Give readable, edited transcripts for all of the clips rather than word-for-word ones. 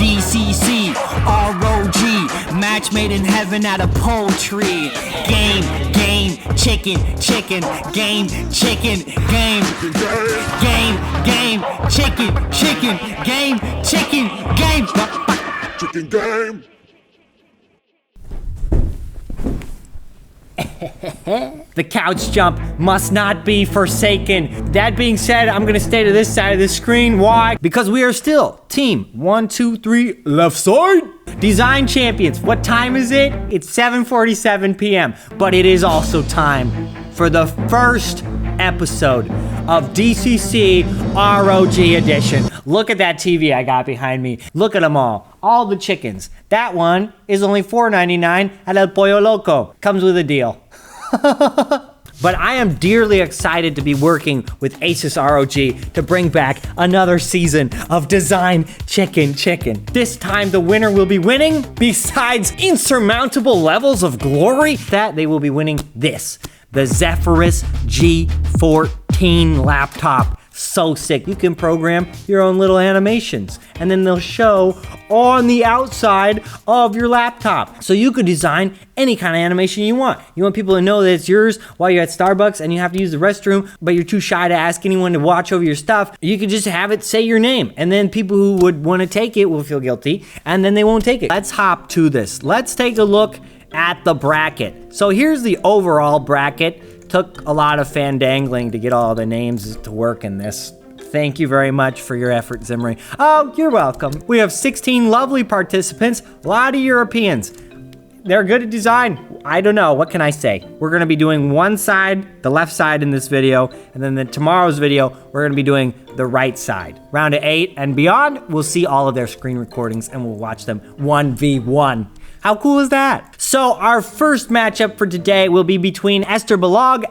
DCC, ROG, match made in heaven out of poultry. Game, chicken, game, chicken, game, chicken, game, chicken, game. Chicken game. The couch jump must not be forsaken. That being said, I'm gonna stay to this side of the screen. Why? Because we are still team 1, 2, 3, left side. Design champions. What time is it? It's 7:47 p.m. But it is also time for the first episode of DCC ROG edition. Look at that TV I got behind me. Look at them all the chickens. That one is only $4.99 at El Pollo Loco. Comes with a deal. But I am dearly excited to be working with Asus ROG to bring back another season of Design Chicken. This time the winner will be winning, besides insurmountable levels of glory, that they will be winning this, the Zephyrus G14 laptop. So sick. You can program your own little animations and then they'll show on the outside of your laptop. So you could design any kind of animation you want. You want people to know that it's yours while you're at Starbucks and you have to use the restroom, but you're too shy to ask anyone to watch over your stuff. You could just have it say your name and then people who would want to take it will feel guilty and then they won't take it. Let's hop to this. Let's take a look at the bracket. So here's the overall bracket. Took a lot of fandangling to get all the names to work in this. Thank you very much for your effort, Zimri. Oh, you're welcome. We have 16 lovely participants, a lot of Europeans. They're good at design. I don't know, what can I say? We're gonna be doing one side, the left side in this video, and then tomorrow's video, we're gonna be doing the right side. Round of 8 and beyond, we'll see all of their screen recordings and we'll watch them 1v1. How cool is that? So our first matchup for today will be between Esther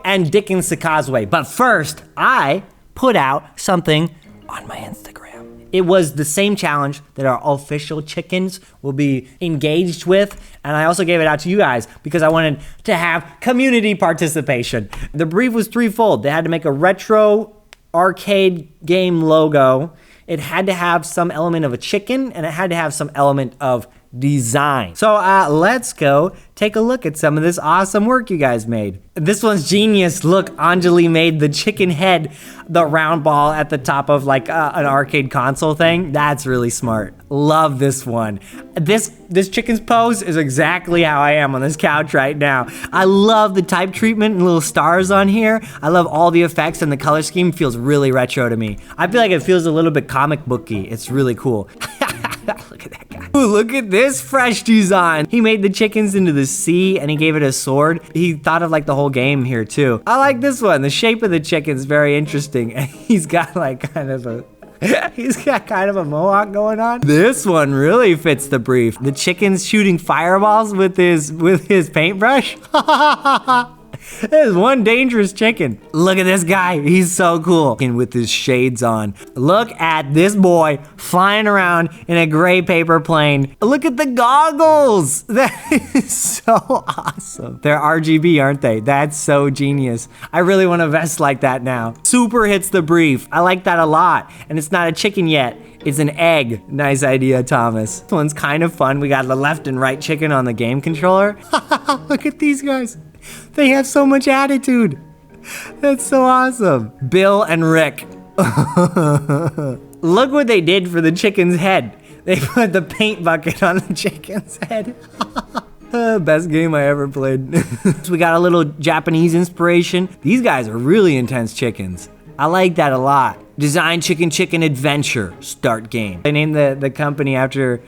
and Dickens Sakazwe. But first, I put out something on my Instagram. It was the same challenge that our official chickens will be engaged with. And I also gave it out to you guys because I wanted to have community participation. The brief was threefold. They had to make a retro arcade game logo. It had to have some element of a chicken and it had to have some element of design. So let's go take a look at some of this awesome work you guys made. This one's genius. Look, Anjali made the chicken head, the round ball at the top of like an arcade console thing. That's really smart. Love this one. This chicken's pose is exactly how I am on this couch right now. I love the type treatment and little stars on here. I love all the effects and the color scheme feels really retro to me. I feel like it feels a little bit comic booky. It's really cool. Look at that guy. Ooh, look at this fresh design. He made the chickens into the sea and he gave it a sword. He thought of like the whole game here too. I like this one. The shape of the chicken's very interesting. And he's got like kind of a mohawk going on. This one really fits the brief. The chicken's shooting fireballs with his paintbrush. There's one dangerous chicken. Look at this guy. He's so cool. And with his shades on. Look at this boy flying around in a gray paper plane. Look at the goggles. That is so awesome. They're RGB, aren't they? That's so genius. I really want a vest like that now. Super hits the brief. I like that a lot. And it's not a chicken yet. It's an egg. Nice idea, Thomas. This one's kind of fun. We got the left and right chicken on the game controller. Look at these guys. They have so much attitude. That's so awesome. Bill and Rick. Look what they did for the chicken's head. They put the paint bucket on the chicken's head. Best game I ever played. So we got a little Japanese inspiration. These guys are really intense chickens. I like that a lot. Design Chicken Adventure. Start game. They named the company after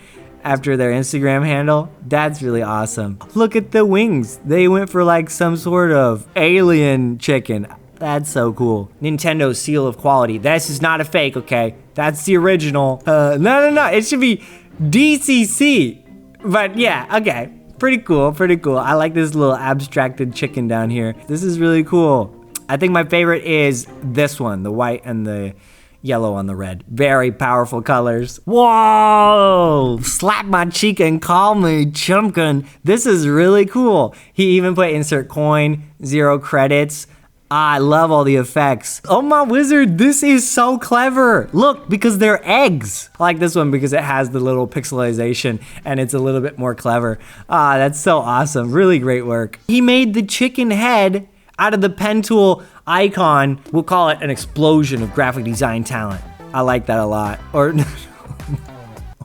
their Instagram handle. That's really awesome. Look at the wings. They went for like some sort of alien chicken. That's so cool. Nintendo's seal of quality. This is not a fake, okay? That's the original. No. It should be DCC. But yeah, okay. Pretty cool. I like this little abstracted chicken down here. This is really cool. I think my favorite is this one, the white and the yellow on the red. Very powerful colors. Whoa! Slap my cheek and call me Chumpkin. This is really cool. He even put insert coin, 0 credits. I love all the effects. Oh my wizard, this is so clever. Look, because they're eggs. I like this one because it has the little pixelization and it's a little bit more clever. That's so awesome. Really great work. He made the chicken head out of the pen tool icon. We'll call it an explosion of graphic design talent. I like that a lot. Or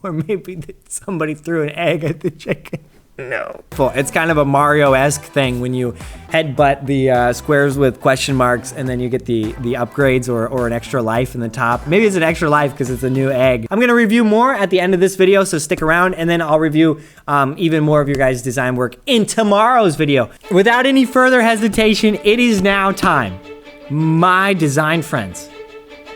maybe somebody threw an egg at the chicken. No. It's kind of a Mario-esque thing when you headbutt the squares with question marks and then you get the upgrades or an extra life in the top. Maybe it's an extra life because it's a new egg. I'm gonna review more at the end of this video, so stick around, and then I'll review even more of your guys' design work in tomorrow's video. Without any further hesitation, it is now time, my design friends,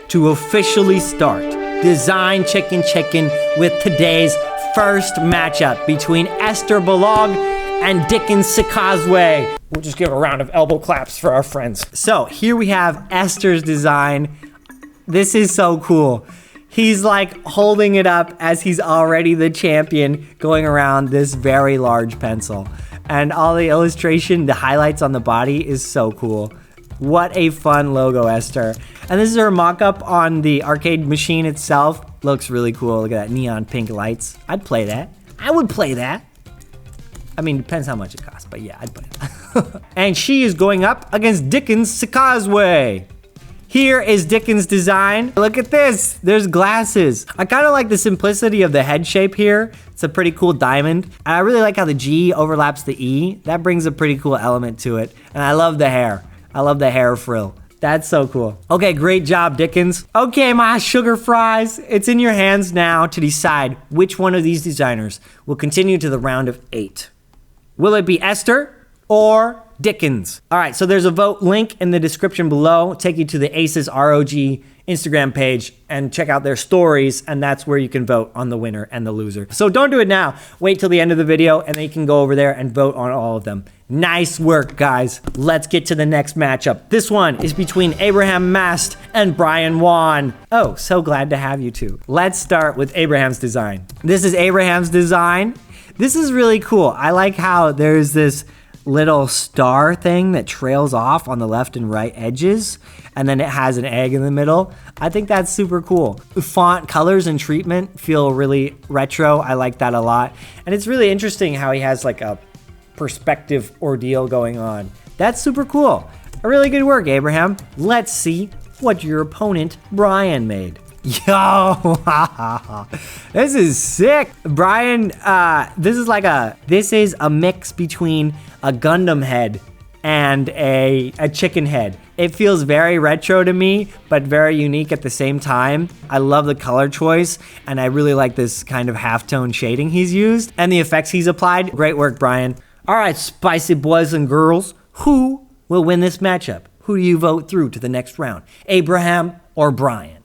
to officially start Design Chicken with today's first matchup between Esther Balog and Dickens Sikazwe. We'll just give a round of elbow claps for our friends. So here we have Esther's design. This is so cool. He's like holding it up as he's already the champion going around this very large pencil. And all the illustration, the highlights on the body is so cool. What a fun logo, Esther. And this is her mock-up on the arcade machine itself. Looks really cool. Look at that neon pink lights. I'd play that. I would play that. I mean, depends how much it costs, but yeah, I'd play that. And she is going up against Dickens Sikazwe. Here is Dickens' design. Look at this. There's glasses. I kind of like the simplicity of the head shape here. It's a pretty cool diamond. And I really like how the G overlaps the E. That brings a pretty cool element to it. And I love the hair. I love the hair frill. That's so cool. Okay, great job, Dickens. Okay, my sugar fries, it's in your hands now to decide which one of these designers will continue to the round of 8. Will it be Esther or Dickens? All right, so there's a vote link in the description below. Take you to the Aces ROG Instagram page and check out their stories, and that's where you can vote on the winner and the loser. So don't do it now. Wait till the end of the video, and then you can go over there and vote on all of them. Nice work, guys. Let's get to the next matchup. This one is between Abraham Mast and Brian Wan. Oh, so glad to have you two. Let's start with Abraham's design. This is Abraham's design. This is really cool. I like how there's this little star thing that trails off on the left and right edges, and then it has an egg in the middle. I think that's super cool. The font colors and treatment feel really retro. I like that a lot. And it's really interesting how he has like a perspective ordeal going on. That's super cool. A really good work, Abraham. Let's see what your opponent, Brian, made. Yo, this is sick. Brian, this is a mix between a Gundam head and a chicken head. It feels very retro to me, but very unique at the same time. I love the color choice, and I really like this kind of halftone shading he's used and the effects he's applied. Great work, Brian. All right, spicy boys and girls, who will win this matchup? Who do you vote through to the next round? Abraham or Brian?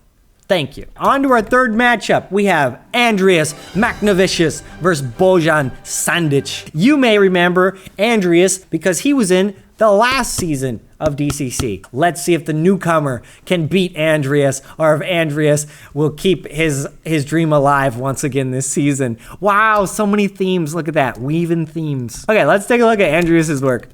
Thank you. On to our third matchup. We have Andreas McNavicius versus Bojan Sandic. You may remember Andreas because he was in the last season of DCC. Let's see if the newcomer can beat Andreas, or if Andreas will keep his dream alive once again this season. Wow, so many themes. Look at that, weaving themes. Okay, let's take a look at Andreas's work.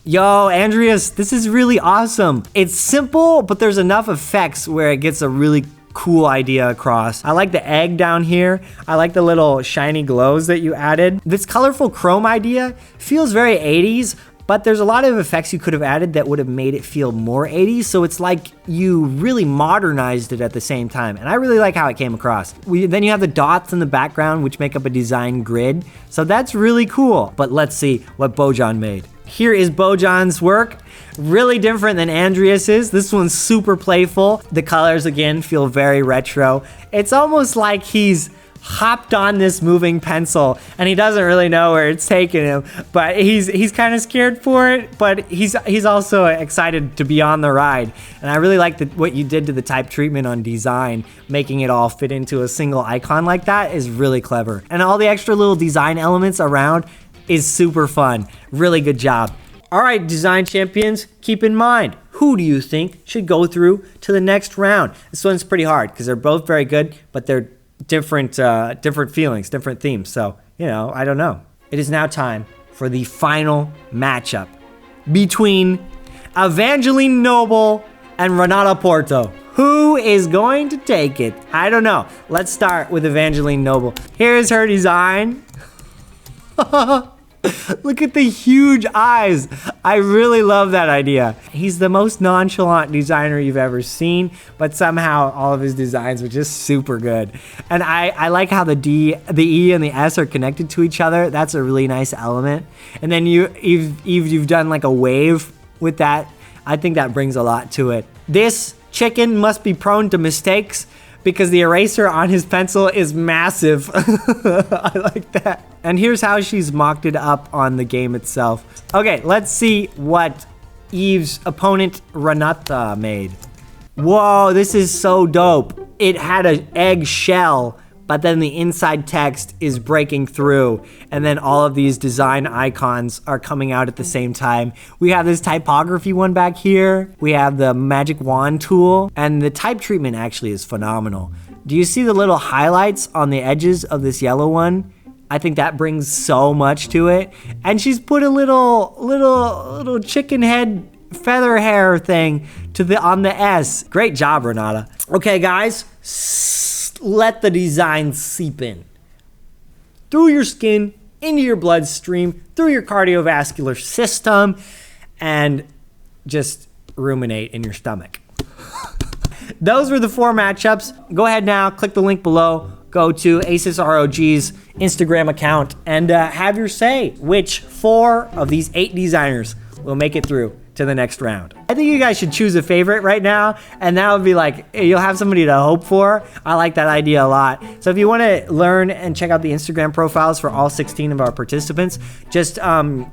Yo, Andreas, this is really awesome. It's simple, but there's enough effects where it gets a really cool idea across. I like the egg down here. I like the little shiny glows that you added. This colorful chrome idea feels very 80s, but there's a lot of effects you could have added that would have made it feel more 80s, so it's like you really modernized it at the same time, and I really like how it came across. Then you have the dots in the background, which make up a design grid, so that's really cool. But let's see what Bojan made. Here is Bojan's work. Really different than Andreas's. This one's super playful. The colors, again, feel very retro. It's almost like he's hopped on this moving pencil and he doesn't really know where it's taking him, but he's kind of scared for it, but he's also excited to be on the ride. And I really like what you did to the type treatment on design, making it all fit into a single icon like that is really clever. And all the extra little design elements around is super fun. Really good job. All right, design champions, keep in mind, who do you think should go through to the next round? This one's pretty hard because they're both very good, but they're different feelings, different themes. So, I don't know. It is now time for the final matchup between Evangeline Noble and Renata Porto. Who is going to take it? I don't know. Let's start with Evangeline Noble. Here's her design. Look at the huge eyes. I really love that idea. He's the most nonchalant designer you've ever seen, but somehow all of his designs were just super good. And I like how the E and the S are connected to each other. That's a really nice element. And then you've done like a wave with that. I think that brings a lot to it. This chicken must be prone to mistakes because the eraser on his pencil is massive. I like that. And here's how she's mocked it up on the game itself. Okay, let's see what Eve's opponent, Renata, made. Whoa, this is so dope. It had an egg shell, but then the inside text is breaking through, and then all of these design icons are coming out at the same time. We have this typography one back here. We have the magic wand tool, and the type treatment actually is phenomenal. Do you see the little highlights on the edges of this yellow one? I think that brings so much to it. And she's put a little chicken head feather hair thing on the S. Great job, Renata. Okay, guys, let the design seep in. Through your skin, into your bloodstream, through your cardiovascular system, and just ruminate in your stomach. Those were the 4 matchups. Go ahead now, click the link below. Go to Asus ROG's Instagram account and have your say. Which 4 of these 8 designers will make it through to the next round? I think you guys should choose a favorite right now, and that would be like, you'll have somebody to hope for. I like that idea a lot. So if you want to learn and check out the Instagram profiles for all 16 of our participants, just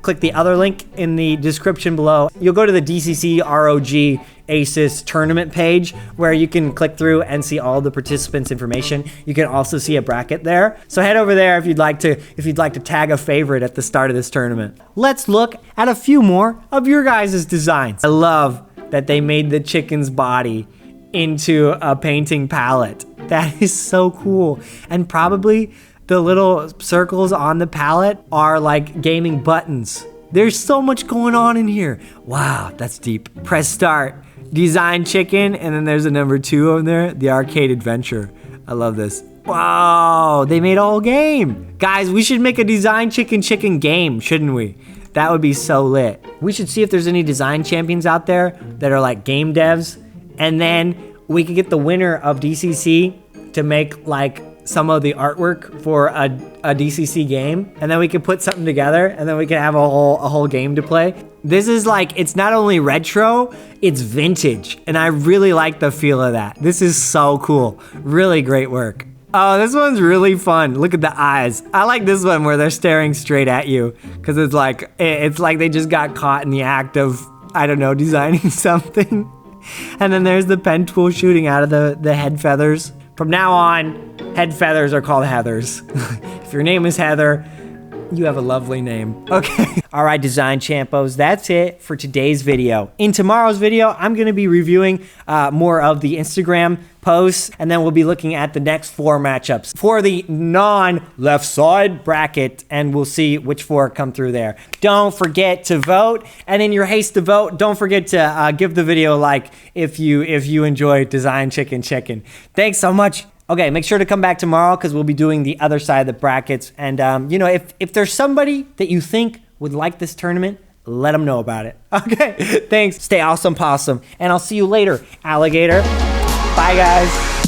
click the other link in the description below. You'll go to the DCC ROG Asus tournament page where you can click through and see all the participants' information. You can also see a bracket there. So head over there if you'd like to tag a favorite at the start of this tournament. Let's look at a few more of your guys' designs. I love that they made the chicken's body into a painting palette. That is so cool. And probably the little circles on the palette are like gaming buttons. There's so much going on in here. Wow, that's deep. Press start. Design chicken, and then there's a number 2 over there, the arcade adventure. I love this. Wow, they made a whole game. Guys, we should make a design chicken game, shouldn't we? That would be so lit. We should see if there's any design champions out there that are like game devs, and then we could get the winner of DCC to make like some of the artwork for a DCC game, and then we could put something together, and then we could have a whole game to play. This is like, it's not only retro, it's vintage, and I really like the feel of that. This is so cool. Really great work. Oh, this one's really fun. Look at the eyes. I like this one where they're staring straight at you, because it's like they just got caught in the act of, I don't know, designing something. And then there's the pen tool shooting out of the head feathers. From now on, head feathers are called Heathers. If your name is Heather, you have a lovely name. Okay. All right, design champos, that's it for today's video. In tomorrow's video, I'm gonna be reviewing more of the Instagram posts, and then we'll be looking at the next 4 matchups for the non-left side bracket, and we'll see which 4 come through there. Don't forget to vote, and in your haste to vote, don't forget to give the video a like if you enjoy Design Chicken. Thanks so much. Okay, make sure to come back tomorrow because we'll be doing the other side of the brackets. And, you know, if there's somebody that you think would like this tournament, let them know about it. Okay, thanks. Stay awesome, possum. And I'll see you later, alligator. Bye, guys.